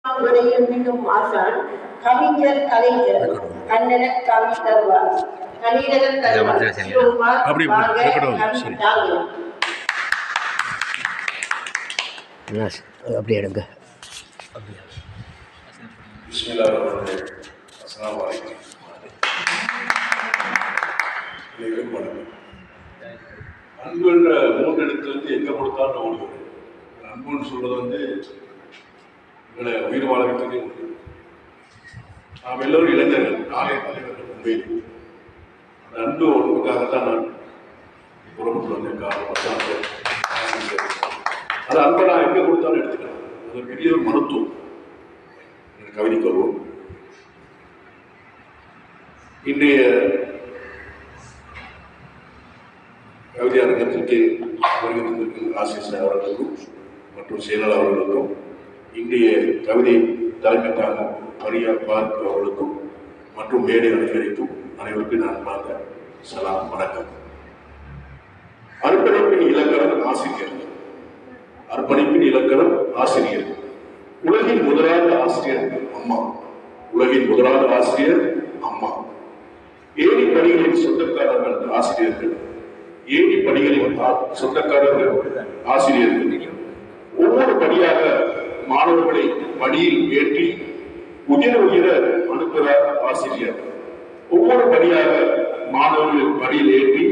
மீண்டும் ஆசான் கவிஞர் கலைஞர் கன்னட கவி தருவார் கலிடக தருவார் அப்படி எடுங்க. அன்புன்ற மூன்று இடத்துல எங்க கொடுத்தாலும் ஓடுவது. அன்புன்னு சொல்றது எங்களை உயிர் வாழ வைத்ததே உண்டு. நாம் எல்லோரும் இளைஞர்கள், நாளைய தலைவர்கள். உண்மையில் அந்த அன்பு ஒன்றுக்காகத்தான் நான் புறப்பட்டு வந்தேன். காரணம் அது அன்பை நான் எங்க கொடுத்தாலும் எடுத்துக்கலாம். அது ஒரு பெரிய ஒரு மருத்துவம். கவிதைக்கு வருவோம். இன்றைய கவிதை அரங்கத்திற்கு வருகிறதற்கு ஆசிரியர் அவர்களுக்கும் மற்றும் செயலாளர் அவர்களுக்கும் இன்றைய கவிதை தலைமை தாங்கும் மரியா பார்க் அவர்களுக்கும் மற்றும் மேடை அனைவருக்கும் அனைவருக்கும் நான் பார்த்த சலாம் வணக்கம். அர்ப்பணிப்பின் இலக்கணம் ஆசிரியர். அர்ப்பணிப்பின் இலக்கணம் ஆசிரியர். உலகின் முதலாவது ஆசிரியர் அம்மா. உலகின் முதலாவது ஆசிரியர் அம்மா. ஏணி படிகளின் சொந்தக்காரர்கள் ஆசிரியர்கள். ஏணி படிகளின் சொந்தக்காரர்கள் ஆசிரியர்கள். ஒவ்வொரு படியாக மாணவர்களை படியில் ஏற்றி உயர உயர அனுப்புகிறார் ஆசிரியர். ஒவ்வொரு படியாக மாணவர்கள் படியில் ஏற்றி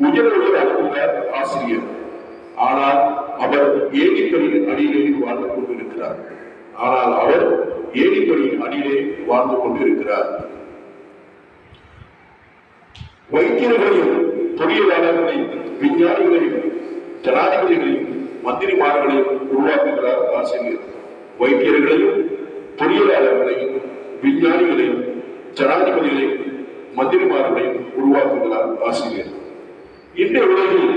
உயர உயர அனுப்புகிறார் ஆசிரியர். ஆனால் அவர் ஏணிப்படியின் அடியிலே வாழ்ந்து கொண்டிருக்கிறார். ஆனால் அவர் ஏணிப்படியின் அடியிலே வாழ்ந்து கொண்டிருக்கிறார். வைத்தியர்களையும் பொறியியலாளர்களையும் விஞ்ஞானிகளையும் ஜனாதிபதிகளையும் மந்திரிமார்களையும் உருவாக்குகிறார் ஆசிரியர். வைத்தியர்களையும் பொறியியலாளர்களையும் விஞ்ஞானிகளையும் ஜனாதிபதிகளையும் மந்திரிமார்களையும் உருவாக்குகிறார் ஆசிரியர். இந்த உலகில்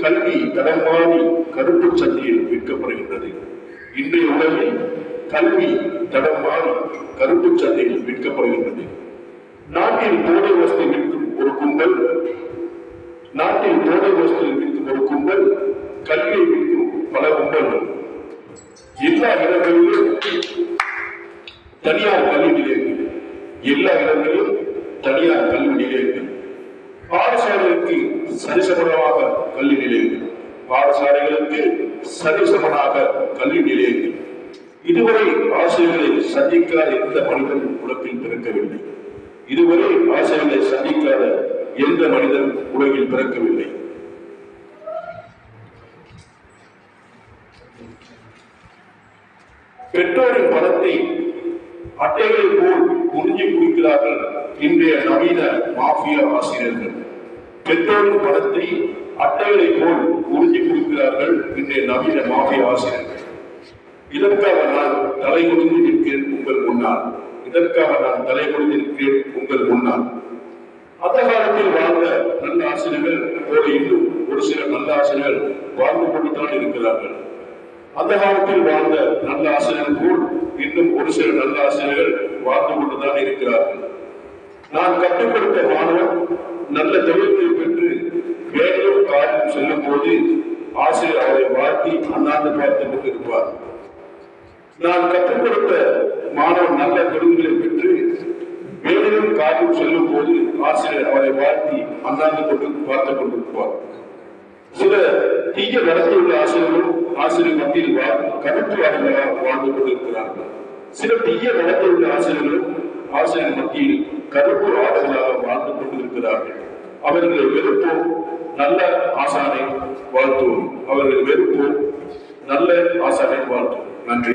கல்வி தடமாறி கருப்பு சந்தையில் விற்கப்படுகின்றது. இன்றைய உலகில் கல்வி தடமாறி கருப்பு சந்தையில் விற்கப்படுகின்றது. நாட்டில் போதை வஸ்து விற்கும் ஒரு கும்பல், நாட்டில் போதை வஸ்து விற்கும் ஒரு கும்பல், கல்வியை விற்கும் பல கும்பல்கள். எல்லா இடங்களிலும் தனியார் கல்வி நிலையங்கள், எல்லா இடங்களிலும் தனியார் கல்வி நிலையங்கள். பாடசாலைகளுக்கு சரிசமனாக கல்வி நிலையங்கள், பாடசாலைகளுக்கு சரிசமனாக கல்வி நிலையங்கள். இதுவரை ஆசிரியர்களை சந்திக்காத எந்த மனிதனும் உலகில் பிறக்கவில்லை. இதுவரை ஆசிரியர்களை சந்திக்காத எந்த மனிதன் உலகில் பிறக்கவில்லை. பெற்றோரின் பணத்தை அட்டைகளை போல் உறிஞ்சி குடிக்கிறார்கள் இன்றைய நவீன மாஃபியா ஆசிரியர்கள். பெற்றோரின் பணத்தை அட்டைகளை போல் உறிஞ்சி குடிக்கிறார்கள் இன்றைய நவீன மாஃபியா ஆசிரியர்கள். இதற்காக நான் தலை குனிந்து நிற்கிறேன் உங்கள் முன்னால். இதற்காக நான் தலை குனிந்து நிற்கிறேன் உங்கள் முன்னால். அந்த காலத்தில் வாழ்ந்த நல்ல ஆசிரியர்கள் போல இன்னும் ஒரு சில நல்ல ஆசிரியர்கள் வாழ்ந்து கொண்டுதான் இருக்கிறார்கள். அந்த காலத்தில் வாழ்ந்த நல்ல ஆசிரியர்கள் போல் இன்னும் ஒரு சில நல்ல ஆசிரியர்கள் வாழ்ந்து கொண்டுதான் இருக்கிறார்கள். நான் கற்றுக் கொடுத்த மாணவன் நல்ல தொழில்களை பெற்று வேலையும் காரியம் செல்லும் போது ஆசிரியர் அவரை வாழ்த்தி அண்ணாந்து பார்த்து கொண்டிருப்பார். நான் கற்றுக் கொடுத்த மாணவன் நல்ல தொழில்களை பெற்று வேலையும் காரியம் செல்லும் போது ஆசிரியர் அவரை வாழ்த்தி அண்ணாந்து கொண்டு பார்த்து கொண்டிருப்பார். சில தீய நடத்தியுள்ள ஆசிரியர்களும் ஆசிரியர் மத்தியில் கருத்து வாழ்ந்து கொண்டிருக்கிறார்கள். சில தீய நடத்தியுள்ள ஆசிரியர்களும் ஆசிரியர் மத்தியில் கருப்பு ஆடர்களாக வாழ்ந்து கொண்டிருக்கிறார்கள். அவர்களை வெறுப்போம், நல்ல ஆசானை வாழ்த்துவோம். அவர்கள் வெறுப்போம், நல்ல ஆசானை வாழ்த்துவோம். நன்றி.